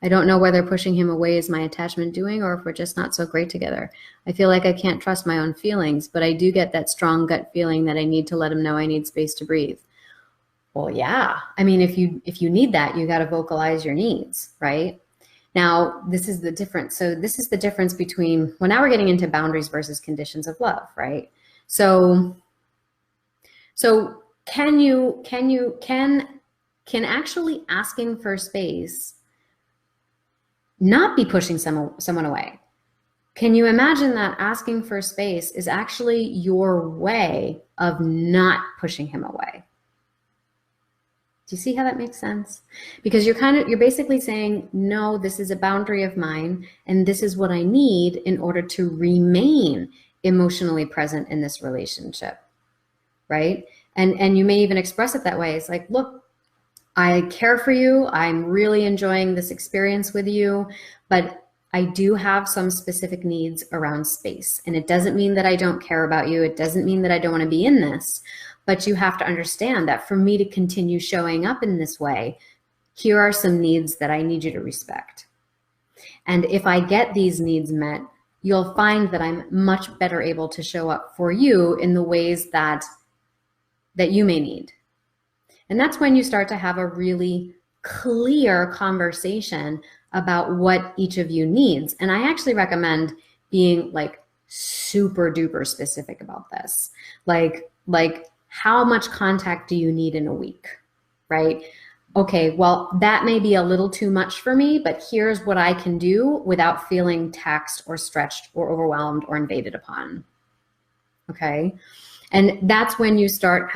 I don't know whether pushing him away is my attachment doing or if we're just not so great together. I feel like I can't trust my own feelings, but I do get that strong gut feeling that I need to let him know I need space to breathe. Well, yeah. I mean, if you need that, you got to vocalize your needs, right? Now, this is the difference. So this is the difference between, well, now we're getting into boundaries versus conditions of love, right? So can actually asking for space not be pushing someone away? Can you imagine that asking for space is actually your way of not pushing him away? Do you see how that makes sense? Because you're basically saying, no, this is a boundary of mine, and this is what I need in order to remain emotionally present in this relationship, right? And you may even express it that way. It's like, look, I care for you. I'm really enjoying this experience with you, but I do have some specific needs around space. And it doesn't mean that I don't care about you. It doesn't mean that I don't want to be in this. But you have to understand that for me to continue showing up in this way, here are some needs that I need you to respect. And if I get these needs met, you'll find that I'm much better able to show up for you in the ways that you may need. And that's when you start to have a really clear conversation about what each of you needs. And I actually recommend being like super duper specific about this. Like how much contact do you need in a week, right? Okay, well, that may be a little too much for me, but here's what I can do without feeling taxed or stretched or overwhelmed or invaded upon. Okay, and that's when you start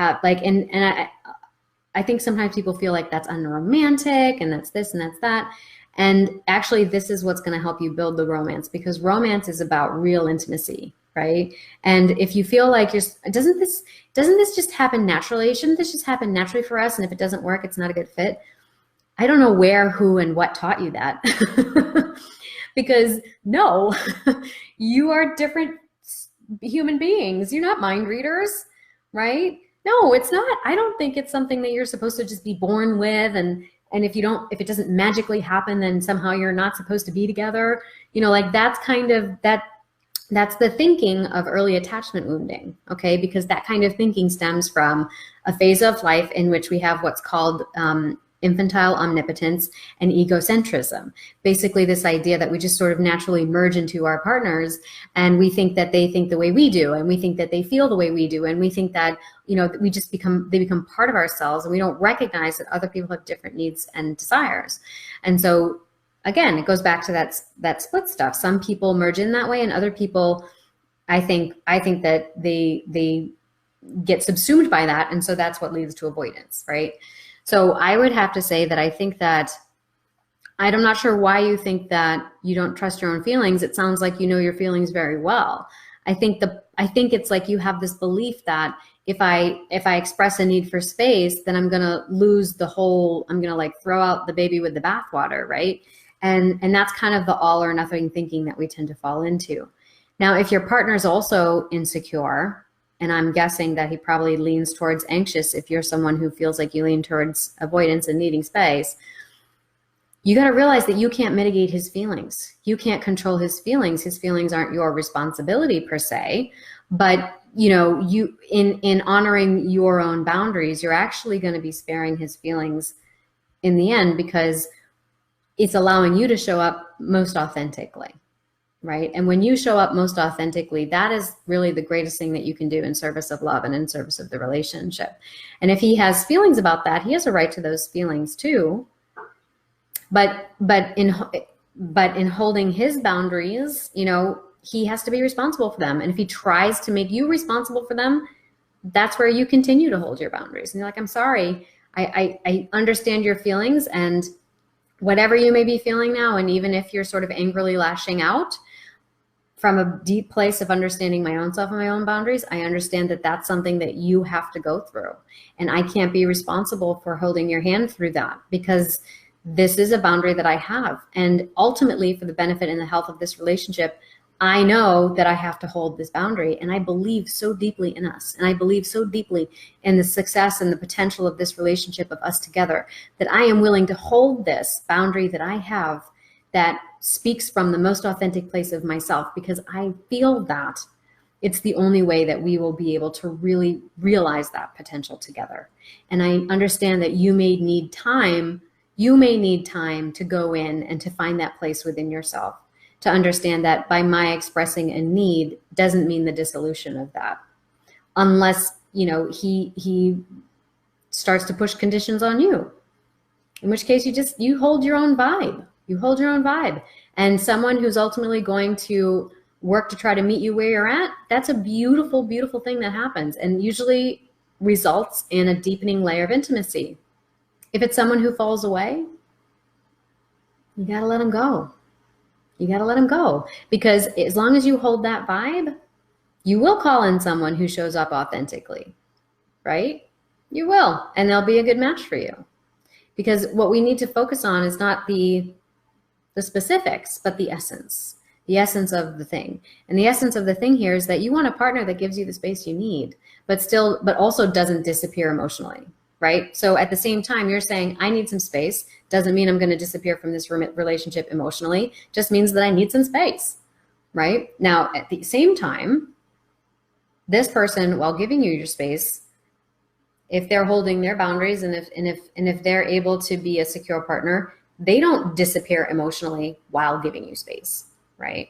I think sometimes people feel like that's unromantic and that's this and that's that. And actually, this is what's going to help you build the romance, because romance is about real intimacy, right? And if you feel like doesn't this just happen naturally? Shouldn't this just happen naturally for us? And if it doesn't work, it's not a good fit. I don't know where, who, and what taught you that. Because no, you are different human beings. You're not mind readers, right? No, it's not. I don't think it's something that you're supposed to just be born with, and if it doesn't magically happen, then somehow you're not supposed to be together. You know, like that's the thinking of early attachment wounding, okay? Because that kind of thinking stems from a phase of life in which we have what's called infantile omnipotence and egocentrism. Basically this idea that we just sort of naturally merge into our partners, and we think that they think the way we do, and we think that they feel the way we do, and we think that, you know, they become part of ourselves, and we don't recognize that other people have different needs and desires. And so again, it goes back to that split stuff. Some people merge in that way, and other people, I think that they get subsumed by that, and so that's what leads to avoidance, right? So I would have to say that I think that, I'm not sure why you think that you don't trust your own feelings. It sounds like you know your feelings very well. I think it's like you have this belief that if I express a need for space, then I'm gonna lose I'm gonna like throw out the baby with the bathwater, right? And that's kind of the all or nothing thinking that we tend to fall into. Now, if your partner is also insecure, and I'm guessing that he probably leans towards anxious if you're someone who feels like you lean towards avoidance and needing space, you got to realize that you can't mitigate his feelings. You can't control his feelings. His feelings aren't your responsibility per se, but you know, in honoring your own boundaries, you're actually going to be sparing his feelings in the end, because it's allowing you to show up most authentically. Right? And when you show up most authentically, that is really the greatest thing that you can do in service of love and in service of the relationship. And if he has feelings about that, he has a right to those feelings too. But in holding his boundaries, you know, he has to be responsible for them. And if he tries to make you responsible for them, that's where you continue to hold your boundaries. And you're like, I'm sorry, I understand your feelings, and whatever you may be feeling now, and even if you're sort of angrily lashing out, from a deep place of understanding my own self and my own boundaries, I understand that that's something that you have to go through. And I can't be responsible for holding your hand through that, because this is a boundary that I have. And ultimately, for the benefit and the health of this relationship, I know that I have to hold this boundary. And I believe so deeply in us. And I believe so deeply in the success and the potential of this relationship of us together, that I am willing to hold this boundary that I have that speaks from the most authentic place of myself, because I feel that it's the only way that we will be able to really realize that potential together. And I understand that you may need time to go in and to find that place within yourself, to understand that by my expressing a need doesn't mean the dissolution of that. Unless, you know, he starts to push conditions on you, in which case you hold your own vibe. You hold your own vibe. And someone who's ultimately going to work to try to meet you where you're at, that's a beautiful, beautiful thing that happens, and usually results in a deepening layer of intimacy. If it's someone who falls away, you gotta let them go. You gotta let them go, because as long as you hold that vibe, you will call in someone who shows up authentically, right? You will, and they'll be a good match for you. Because what we need to focus on is not the specifics, but the essence of the thing. And the essence of the thing here is that you want a partner that gives you the space you need, but also doesn't disappear emotionally, right? So at the same time, you're saying, I need some space. Doesn't mean I'm going to disappear from this relationship emotionally. Just means that I need some space, right? Now, at the same time, this person, while giving you your space, if they're holding their boundaries and if they're able to be a secure partner, they don't disappear emotionally while giving you space, right?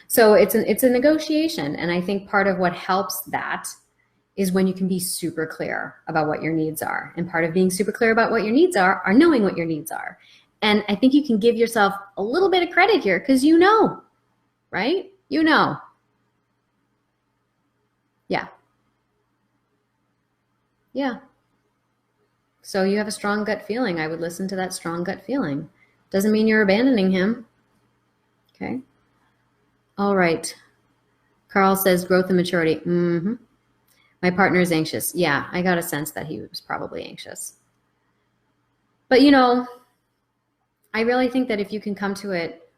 So it's a negotiation. And I think part of what helps that is when you can be super clear about what your needs are. And part of being super clear about what your needs are knowing what your needs are. And I think you can give yourself a little bit of credit here, because you know, right? You know. Yeah. Yeah. So you have a strong gut feeling. I would listen to that strong gut feeling. Doesn't mean you're abandoning him. Okay. All right. Carl says growth and maturity. Mm-hmm. My partner is anxious. Yeah, I got a sense that he was probably anxious. But, you know, I really think that if you can come to it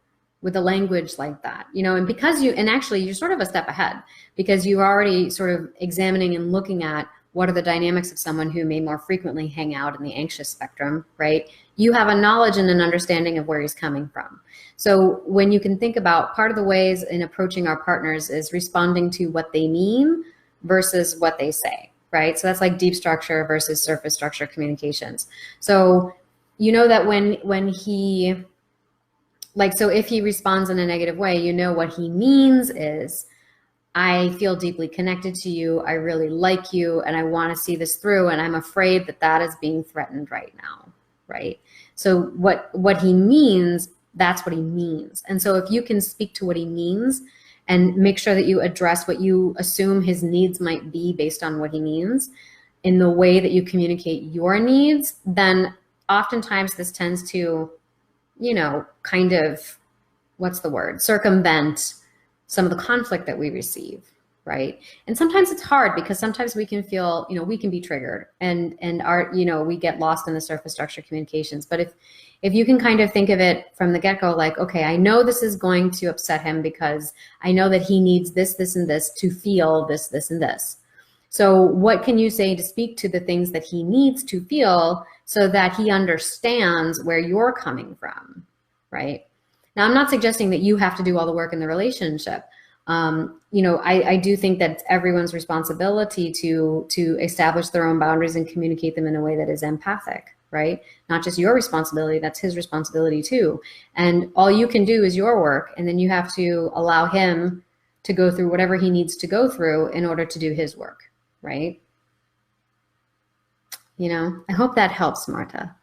with a language like that, you know, and actually you're sort of a step ahead, because you're already sort of examining and looking at what are the dynamics of someone who may more frequently hang out in the anxious spectrum, right? You have a knowledge and an understanding of where he's coming from. So when you can think about part of the ways in approaching our partners is responding to what they mean versus what they say, right? So that's like deep structure versus surface structure communications. So you know that when he, like, so if he responds in a negative way, you know what he means is, I feel deeply connected to you, I really like you, and I want to see this through, and I'm afraid that that is being threatened right now, right? So what he means, that's what he means. And so if you can speak to what he means and make sure that you address what you assume his needs might be based on what he means in the way that you communicate your needs, then oftentimes this tends to, you know, kind of, what's the word, circumvent some of the conflict that we receive, right? And sometimes it's hard, because sometimes we can feel, you know, we can be triggered and you know, we get lost in the surface structure communications. But if you can kind of think of it from the get-go, like, okay, I know this is going to upset him because I know that he needs this, this, and this to feel this, this, and this. So what can you say to speak to the things that he needs to feel so that he understands where you're coming from, right? Now, I'm not suggesting that you have to do all the work in the relationship. You know, I do think that it's everyone's responsibility to establish their own boundaries and communicate them in a way that is empathic, right? Not just your responsibility, that's his responsibility too. And all you can do is your work, and then you have to allow him to go through whatever he needs to go through in order to do his work, right? You know, I hope that helps, Marta.